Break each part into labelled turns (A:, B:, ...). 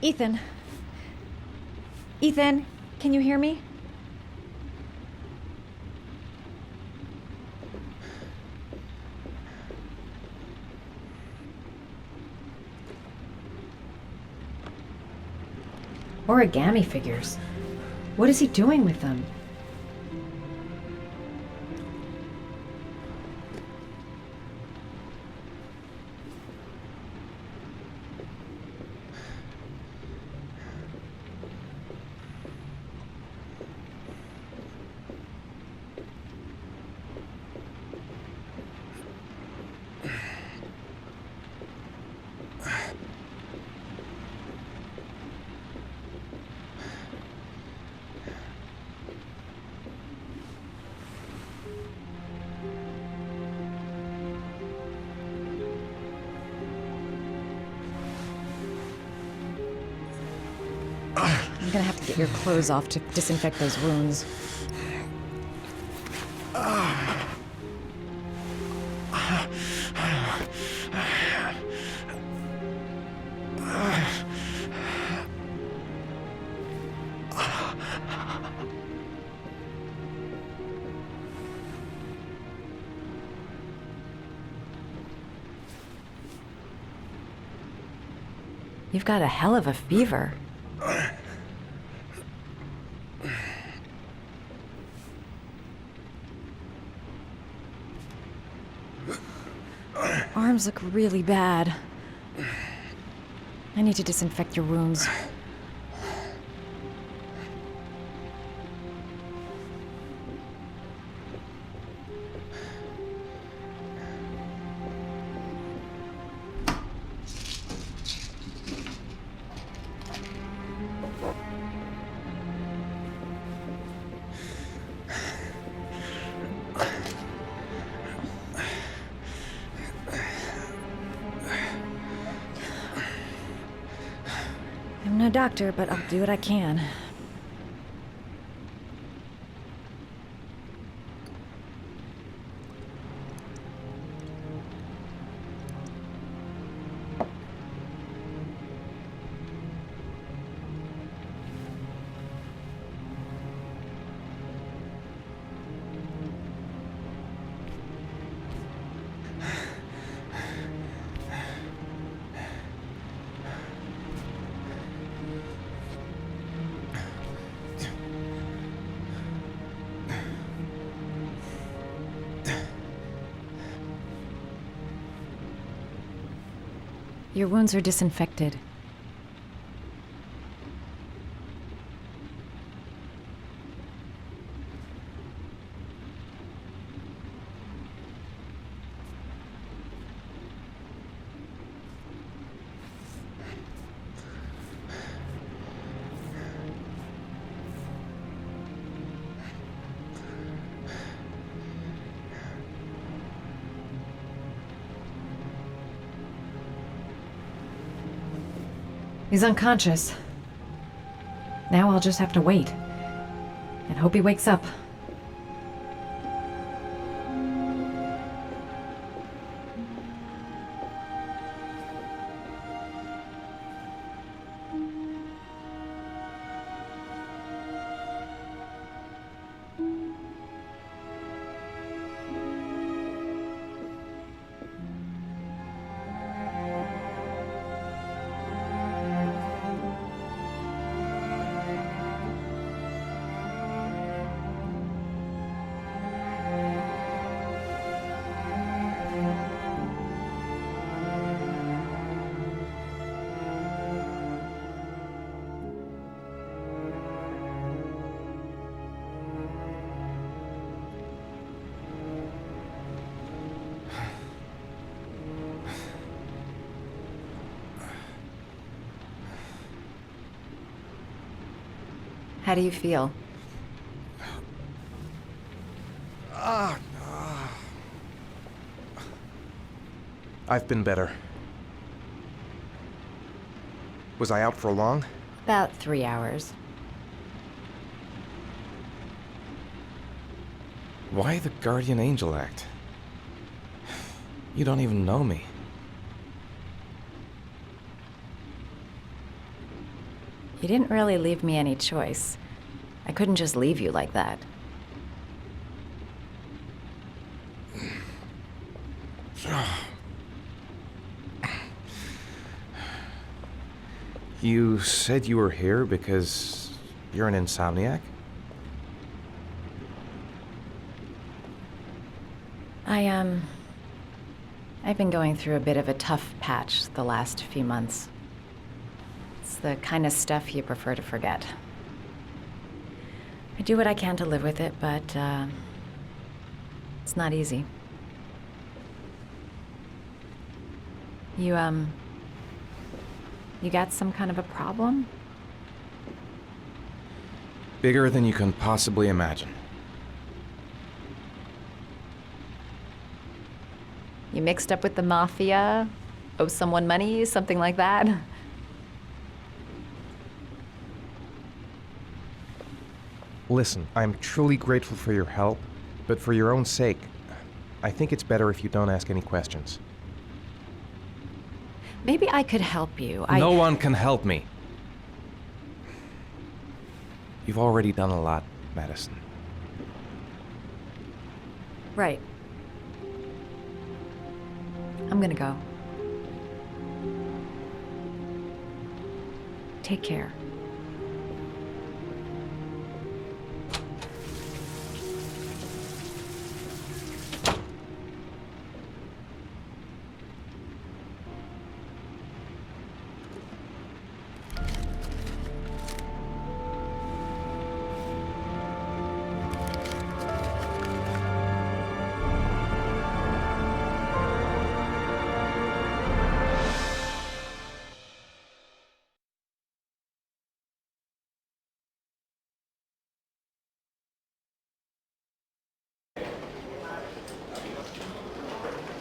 A: Ethan. Ethan, can you hear me? Origami figures. What is he doing with them? I'm gonna have to get your clothes off to disinfect those wounds. You've got a hell of a fever. Arms look really bad. I need to disinfect your wounds. I'm no doctor, but I'll do what I can. Your wounds are disinfected. He's unconscious. Now I'll just have to wait. And hope he wakes up. How do you feel?
B: I've been better. Was I out for long?
A: About 3 hours.
B: Why the guardian angel act? You don't even know me.
A: You didn't really leave me any choice. I couldn't just leave you like that.
B: You said you were here because you're an insomniac?
A: I've been going through a bit of a tough patch the last few months. It's the kind of stuff you prefer to forget. I do what I can to live with it, but, it's not easy. You got some kind of a problem?
B: Bigger than you can possibly imagine.
A: You mixed up with the mafia? Owe someone money? Something like that?
B: Listen, I'm truly grateful for your help, but for your own sake, I think it's better if you don't ask any questions.
A: Maybe I could help you.
B: No one can help me. You've already done a lot, Madison.
A: Right. I'm gonna go. Take care.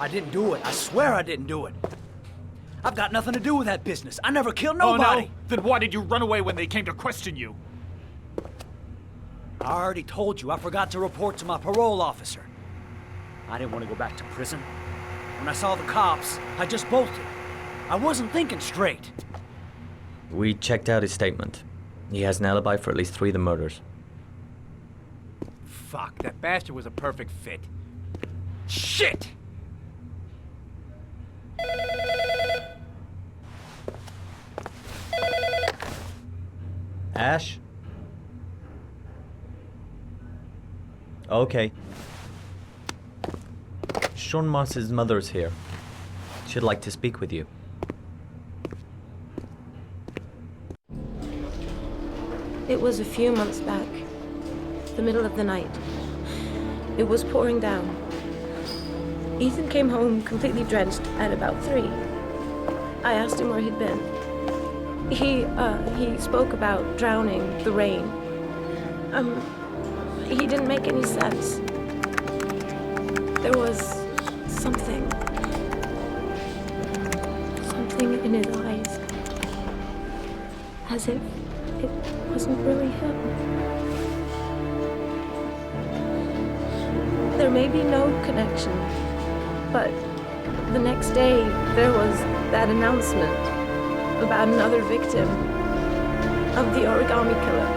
C: I didn't do it. I swear I didn't do it. I've got nothing to do with that business. I never killed nobody.
D: Oh, no? Then why did you run away when they came to question you?
C: I already told you I forgot to report to my parole officer. I didn't want to go back to prison. When I saw the cops, I just bolted. I wasn't thinking straight.
E: We checked out his statement. He has an alibi for at least 3 of the murders.
D: Fuck, that bastard was a perfect fit. Shit!
E: Ash? Okay. Sean Mars's mother's here. She'd like to speak with you.
F: It was a few months back, the middle of the night. It was pouring down. Ethan came home completely drenched at about 3. I asked him where he'd been. He spoke about drowning, the rain. He didn't make any sense. There was something in his eyes. As if it wasn't really him. There may be no connection, but the next day there was that announcement about another victim of the origami killer.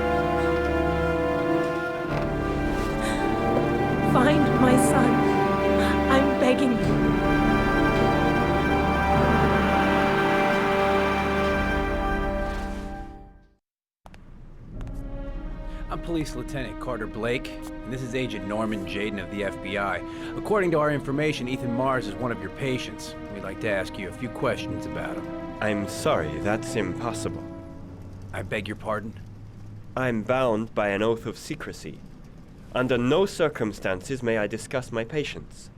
F: Find my son. I'm begging you.
G: I'm Police Lieutenant Carter Blake, and this is Agent Norman Jaden of the FBI. According to our information, Ethan Mars is one of your patients. We'd like to ask you a few questions about him.
H: I'm sorry, that's impossible.
G: I beg your pardon?
H: I'm bound by an oath of secrecy. Under no circumstances may I discuss my patients.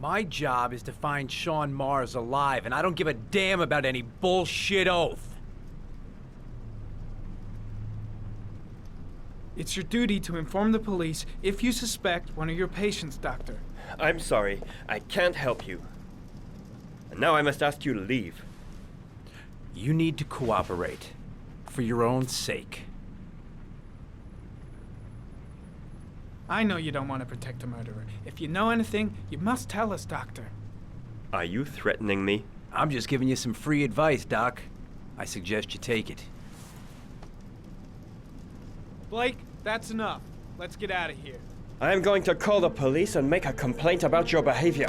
G: My job is to find Sean Mars alive, and I don't give a damn about any bullshit oath.
I: It's your duty to inform the police if you suspect one of your patients, Doctor.
H: I'm sorry. I can't help you. And now I must ask you to leave.
G: You need to cooperate. For your own sake.
I: I know you don't want to protect a murderer. If you know anything, you must tell us, Doctor.
H: Are you threatening me?
G: I'm just giving you some free advice, Doc. I suggest you take it.
I: Blake, that's enough. Let's get out of here.
H: I am going to call the police and make a complaint about your behavior.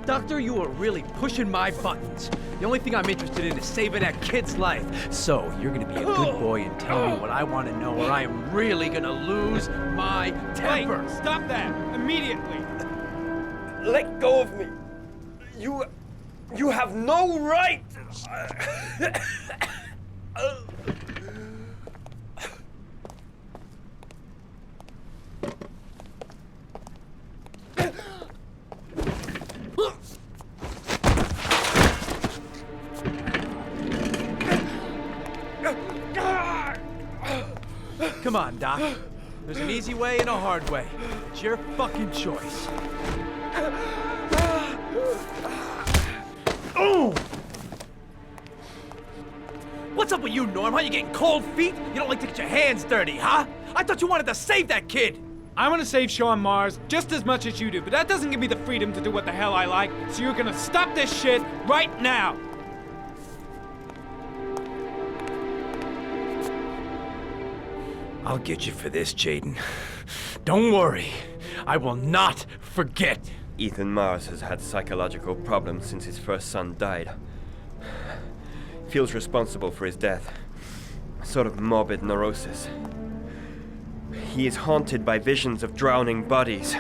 G: Doctor, you are really pushing my buttons. The only thing I'm interested in is saving that kid's life. So, you're gonna be a good boy and tell me what I want to know, or I am really gonna lose my temper.
I: Blake, stop that! Immediately!
H: Let go of me. You have no right.
G: Come on, Doc. There's an easy way and a hard way. It's your fucking choice. Oh! What's up with you, Norm? Huh? You getting cold feet? You don't like to get your hands dirty, huh? I thought you wanted to save that kid!
I: I want to save Sean Mars just as much as you do, but that doesn't give me the freedom to do what the hell I like, so you're gonna stop this shit right now!
G: I'll get you for this, Jaden. Don't worry. I will not forget.
H: Ethan Mars has had psychological problems since his first son died. Feels responsible for his death. A sort of morbid neurosis. He is haunted by visions of drowning bodies.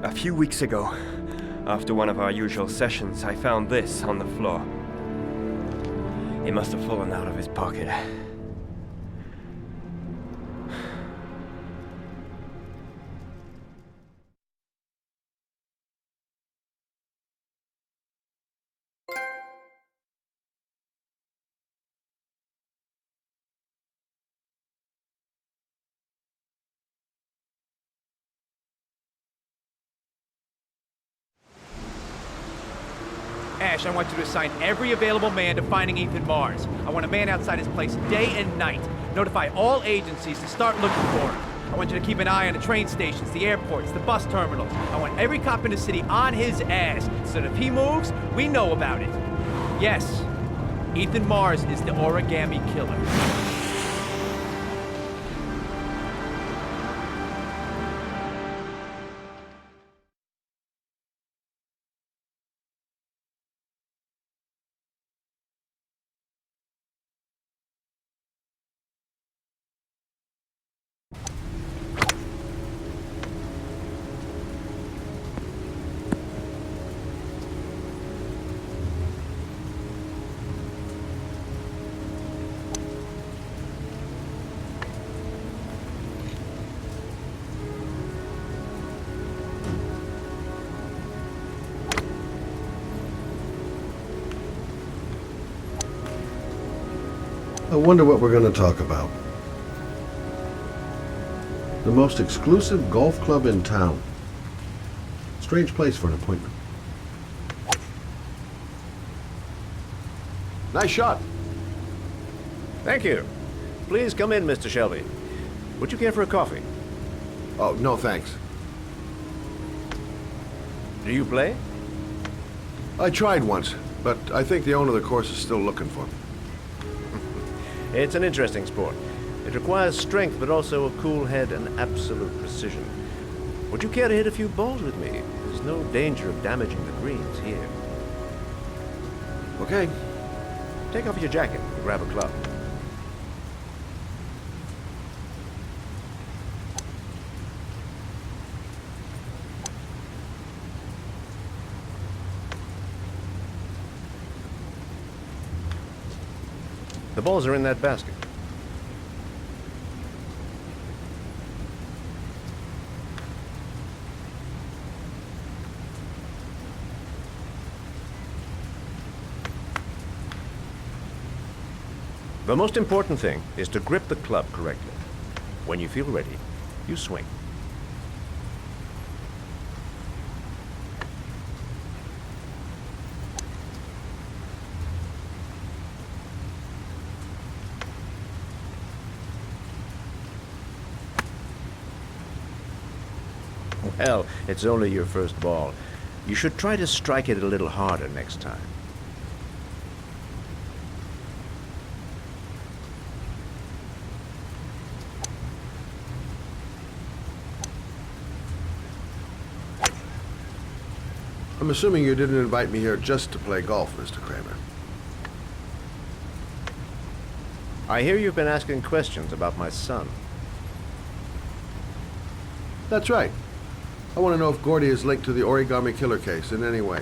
H: A few weeks ago, after one of our usual sessions, I found this on the floor. It must have fallen out of his pocket.
G: Ash, I want you to assign every available man to finding Ethan Mars. I want a man outside his place day and night. Notify all agencies to start looking for him. I want you to keep an eye on the train stations, the airports, the bus terminals. I want every cop in the city on his ass, so that if he moves, we know about it. Yes, Ethan Mars is the origami killer.
J: I wonder what we're going to talk about. The most exclusive golf club in town. Strange place for an appointment. Nice shot.
K: Thank you. Please come in, Mr. Shelby. Would you care for a coffee?
J: Oh, no thanks.
K: Do you play?
J: I tried once, but I think the owner of the course is still looking for me.
K: It's an interesting sport. It requires strength, but also a cool head and absolute precision. Would you care to hit a few balls with me? There's no danger of damaging the greens here.
J: Okay.
K: Take off your jacket and grab a club. The balls are in that basket. The most important thing is to grip the club correctly. When you feel ready, you swing. Well, it's only your first ball. You should try to strike it a little harder next time.
J: I'm assuming you didn't invite me here just to play golf, Mr. Kramer.
K: I hear you've been asking questions about my son.
J: That's right. I want to know if Gordy is linked to the Origami Killer case in any way.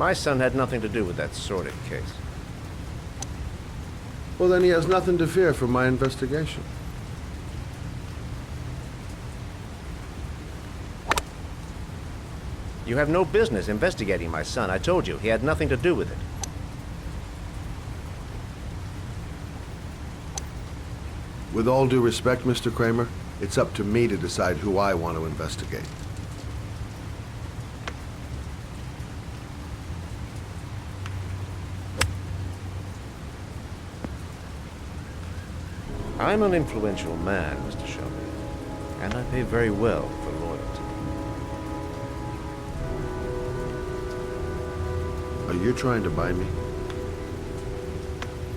K: My son had nothing to do with that sordid case.
J: Well, then he has nothing to fear from my investigation.
K: You have no business investigating my son. I told you, he had nothing to do with it.
J: With all due respect, Mr. Kramer, it's up to me to decide who I want to investigate.
K: I'm an influential man, Mr. Shelby, and I pay very well for loyalty.
J: Are you trying to buy me?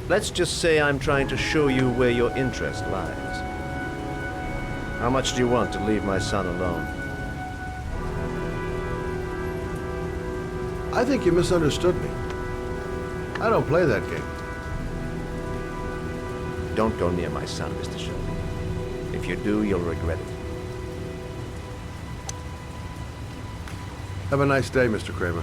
K: Let's just say I'm trying to show you where your interest lies. How much do you want to leave my son alone?
J: I think you misunderstood me. I don't play that game.
K: Don't go near my son, Mr. Shelby. If you do, you'll regret it.
J: Have a nice day, Mr. Kramer.